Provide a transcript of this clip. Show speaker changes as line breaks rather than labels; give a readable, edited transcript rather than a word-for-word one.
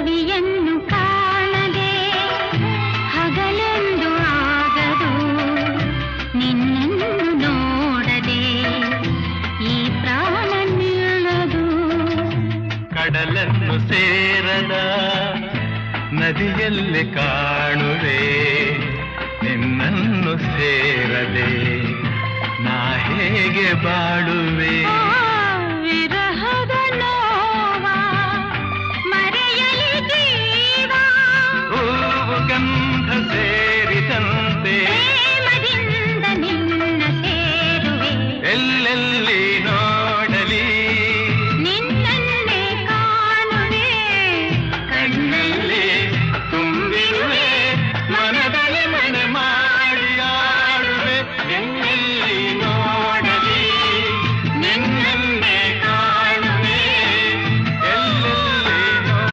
ರವಿಯನ್ನು ಕಾಣದೆ ಹಗಲೆಂದು ಆಗದು, ನಿನ್ನನ್ನು ನೋಡದೆ ಈ ಪ್ರಾಣ ನಿಲ್ಲದು.
ಕಡಲನ್ನು ಸೇರದ ನದಿಯಲ್ಲಿ ಕಾಣುವೆ, ನಿನ್ನನ್ನು ಸೇರದೆ ನಾ ಹೇಗೆ ಬಾಳುವೆ.